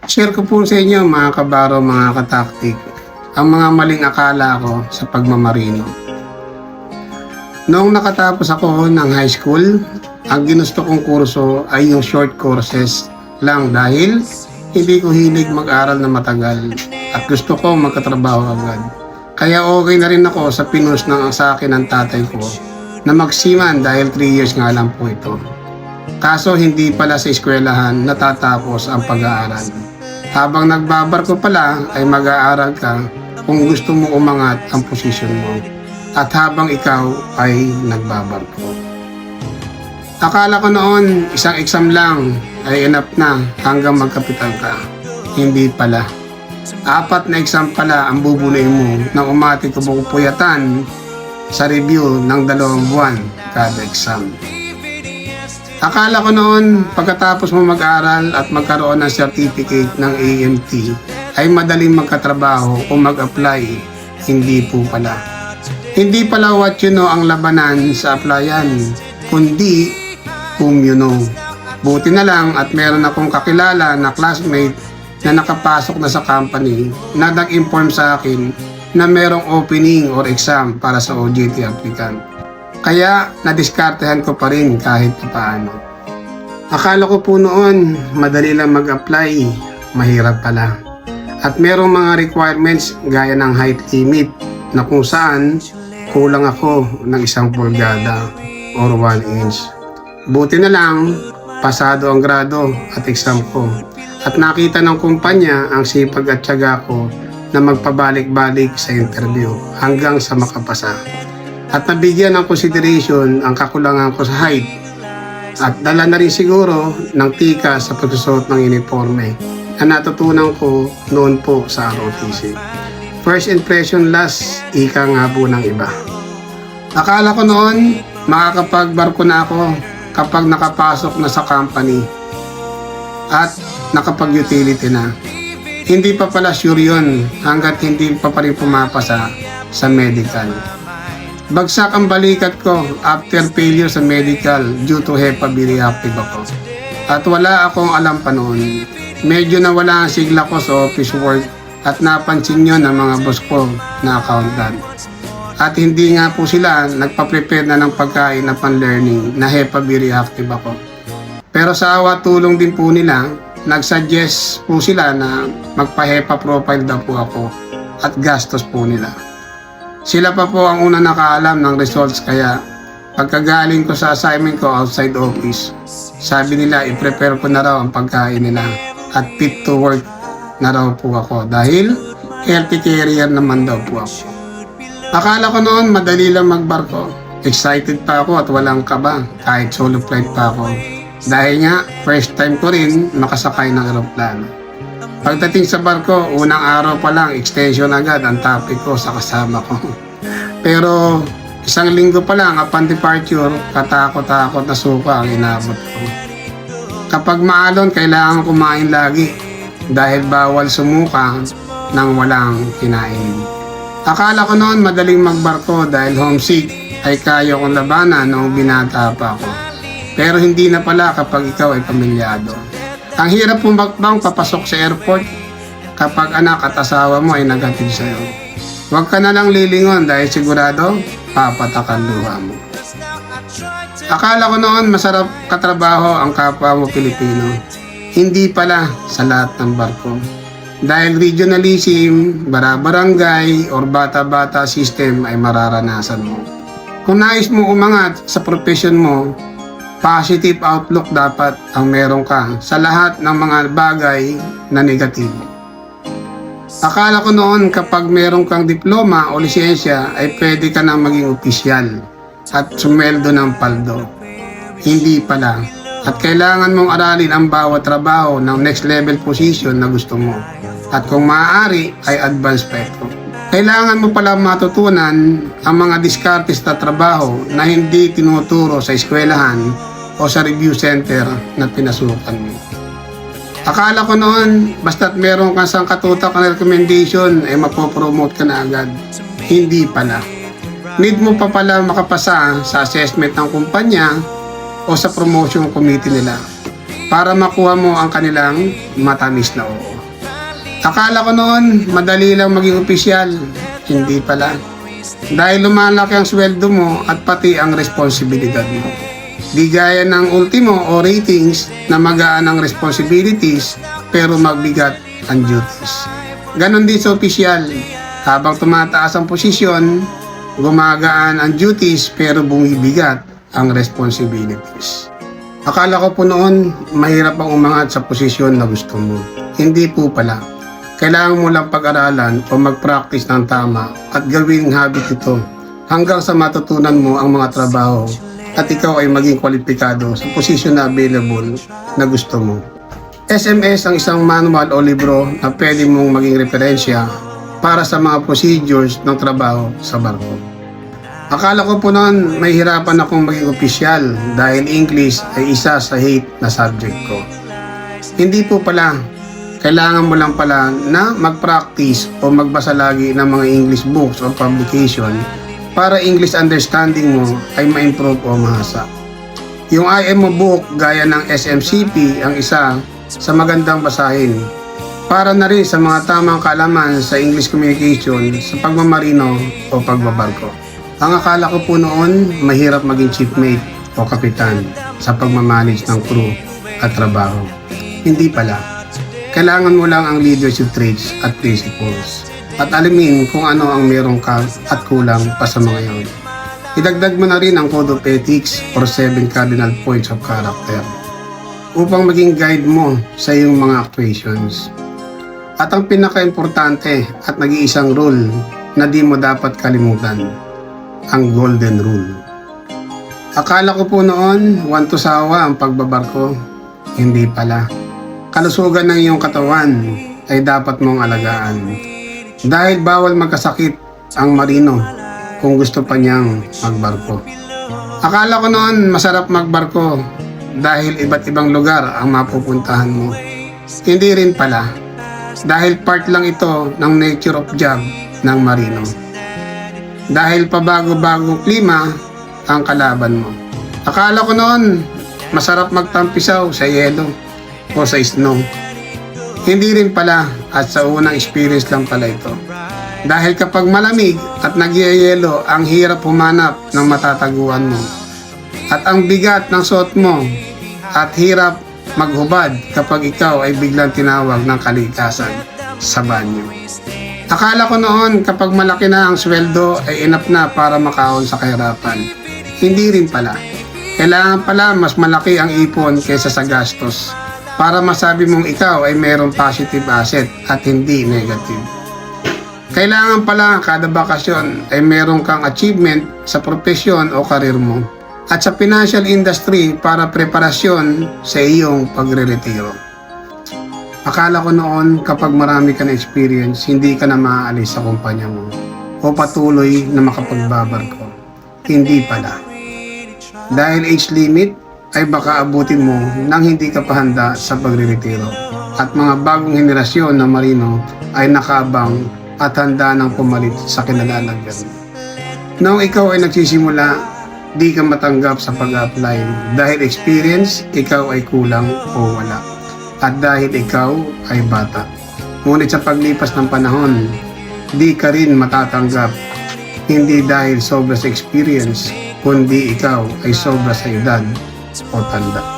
Share ko po sa inyo mga kabaro, mga kataktik, ang mga maling akala ko sa pagmamarino. Noong nakatapos ako ng high school, ang ginusto kong kurso ay yung short courses lang dahil hindi ko hilig mag-aral na matagal at gusto ko magkatrabaho agad. Kaya okay na rin ako sa pinus sa akin ng tatay ko na magsiman dahil 3 years nga lang po ito. Kaso hindi pala sa eskwelahan natatapos ang pag-aaral. Habang nagbabarko pala ay mag-aaral ka kung gusto mo umangat ang posisyon mo at habang ikaw ay nagbabarko. Akala ko noon isang exam lang ay enough na hanggang magkapital ka. Hindi pala. 4 na exam pala ang bubunuin mo nang umati ko puyatan sa review ng 2 buwan kada exam. Akala ko noon pagkatapos mo mag-aral at magkaroon ng certificate ng AMT ay madaling magkatrabaho o mag-apply. Hindi po pala. Hindi pala what you know ang labanan sa applyan, kundi whom you know. Buti na lang at meron akong kakilala na classmate na nakapasok na sa company na nag-inform sa akin na merong opening or exam para sa OJT applicant. Kaya nadiskartehan ko pa rin kahit paano. Akala ko po noon madali lang mag-apply, mahirap pala. At merong mga requirements gaya ng height limit na kung saan kulang ako ng 1 pulgada or 1 inch. Buti na lang, pasado ang grado at exam ko. At nakita ng kumpanya ang sipag at tiyaga ko na magpabalik-balik sa interview hanggang sa makapasa. At nabigyan ng consideration ang kakulangan ko sa height. At dala na rin siguro ng tika sa pagsusuot ng uniforme na natutunan ko noon po sa ROTC. First impression last, ika nga po ng iba. Akala ko noon makakapagbarko na ako kapag nakapasok na sa company at nakapag-utility na. Hindi pa pala sure yun hanggat hindi pa rin pumapasa sa medical. Bagsak ang balikat ko after failure sa medical due to HEPA reactive ako. At wala akong alam pa noon. Medyo nawala ang sigla ko sa office work at napansin yun ng mga boss ko na accountant. At hindi nga po sila nagpa-prepare na ng pagkain na pan-learning na HEPA reactive ako. Pero sa awa tulong din po nila, nag-suggest po sila na magpa-HEPA profile daw po ako at gastos po nila. Sila pa po ang una nakaalam ng results kaya pagkagaling ko sa assignment ko outside office, sabi nila i-prepare ko na raw ang pagkain nila at fit to work na raw po ako dahil healthy carrier naman daw po ako. Akala ko noon madali lang magbarko. Excited pa ako at walang kaba kahit solo flight pa ako. Dahil nga first time ko rin makasakay ng aeroplano. Pagdating sa barko, unang araw pa lang, extension agad ang topic ko sa kasama ko. Pero 1 linggo pa lang upon departure, katakot-takot na suka ang inabot ko. Kapag maalon, kailangan kumain lagi dahil bawal sumuka nang walang kinain. Akala ko noon madaling magbarko dahil homesick ay kaya kong labanan noong binata pa ako. Pero hindi na pala kapag ikaw ay pamilyado. Ang hirap pumakbang papasok sa airport kapag anak at asawa mo ay negative sa'yo. Huwag ka na lang lilingon dahil sigurado papatakan luha mo. Akala ko noon masarap katrabaho ang kapwa mo Pilipino. Hindi pala sa lahat ng barko. Dahil regionalism, bara-barangay, or bata-bata system ay mararanasan mo. Kung nais mo umangat sa profession mo, positive outlook dapat ang meron ka sa lahat ng mga bagay na negatibo. Akala ko noon kapag meron kang diploma o lisensya ay pwede ka nang maging opisyal at sumweldo ng paldo. Hindi pala. At kailangan mong aralin ang bawat trabaho ng next level position na gusto mo. At kung maaari ay advanced pa ito. Kailangan mo pala matutunan ang mga diskartes na trabaho na hindi tinuturo sa eskwelahan o sa review center na pinasukan mo. Akala ko noon, basta't meron kang sangkatutak na recommendation, ay mapopromote ka na agad. Hindi pala. Need mo pa pala makapasa sa assessment ng kumpanya o sa promotion committee nila. para makuha mo ang kanilang matamis na oo. Akala ko noon, madali lang maging opisyal. Hindi pala. Dahil lumalaki ang sweldo mo at pati ang responsibilidad mo. Di gaya ng ultimo o ratings na magaan ang responsibilities pero magbigat ang duties. Ganon din sa opisyal. Habang tumataas ang posisyon, gumagaan ang duties pero bumibigat ang responsibilities. Akala ko po noon, mahirap ang umangat sa posisyon na gusto mo. Hindi po pala. Kailangan mo lang pag-aralan o mag-practice ng tama at gawing habit ito hanggang sa matutunan mo ang mga trabaho at ikaw ay maging kwalipikado sa posisyon na available na gusto mo. SMS ang isang manual o libro na pwede mong maging referensya para sa mga procedures ng trabaho sa barko. Akala ko po noon may hirapan akong maging opisyal dahil English ay isa sa hate na subject ko. Hindi po pala. Kailangan mo lang pala na mag-practice o magbasa lagi ng mga English books o publication para English understanding mo ay ma-improve o mahasa. Yung IMO book gaya ng SMCP ang isa sa magandang basahin para na rin sa mga tamang kaalaman sa English communication sa pagmamarino o pagbabarko. Ang akala ko po noon mahirap maging chiefmate o kapitan sa pagmamanage ng crew at trabaho. Hindi pala. Kailangan mo lang ang leadership traits at principles at alamin kung ano ang meron ka at kulang pa sa mga yon. Idagdag mo na rin ang Code of Ethics or 7 Cardinal Points of Character upang maging guide mo sa iyong mga actuations. At ang pinaka-importante at nag-iisang rule na di mo dapat kalimutan, ang Golden Rule. Akala ko po noon, one to sawa ang pagbabarko. Hindi pala. Kalusugan ng iyong katawan ay dapat mong alagaan. Dahil bawal magkasakit ang marino kung gusto pa niyang magbarko. Akala ko noon masarap magbarko dahil iba't ibang lugar ang mapupuntahan mo. Hindi rin pala. Dahil part lang ito ng nature of job ng marino. Dahil pabago-bagong klima ang kalaban mo. Akala ko noon masarap magtampisaw sa yelo o sa snow. Hindi rin pala at sa unang experience lang pala ito. Dahil kapag malamig at nagyayelo, ang hirap humanap ng matataguan mo. At ang bigat ng suot mo at hirap maghubad kapag ikaw ay biglang tinawag ng kaligtasan sa banyo. Akala ko noon kapag malaki na ang sweldo ay enough na para makaon sa kahirapan. Hindi rin pala. Kailangan pala mas malaki ang ipon kaysa sa gastos para masabi mong ikaw ay mayroong positive asset at hindi negative. Kailangan pala kada bakasyon ay mayroong kang achievement sa profesyon o karir mo at sa financial industry para preparasyon sa iyong pagre-retiro. Akala ko noon kapag marami ka na experience, hindi ka na maaalis sa kumpanya mo o patuloy na makapagbabarko. Hindi pala. Dahil age limit, ay baka abutin mo nang hindi ka pa handa sa pagre-retiro at mga bagong henerasyon ng marino ay nakaabang at handa nang pumalit sa kinalalagyan. Noong ikaw ay nagsisimula, di ka matanggap sa pag-apply dahil experience, ikaw ay kulang o wala at dahil ikaw ay bata. Ngunit sa paglipas ng panahon, di ka rin matatanggap hindi dahil sobra sa experience kundi ikaw ay sobra sa edad o tanda.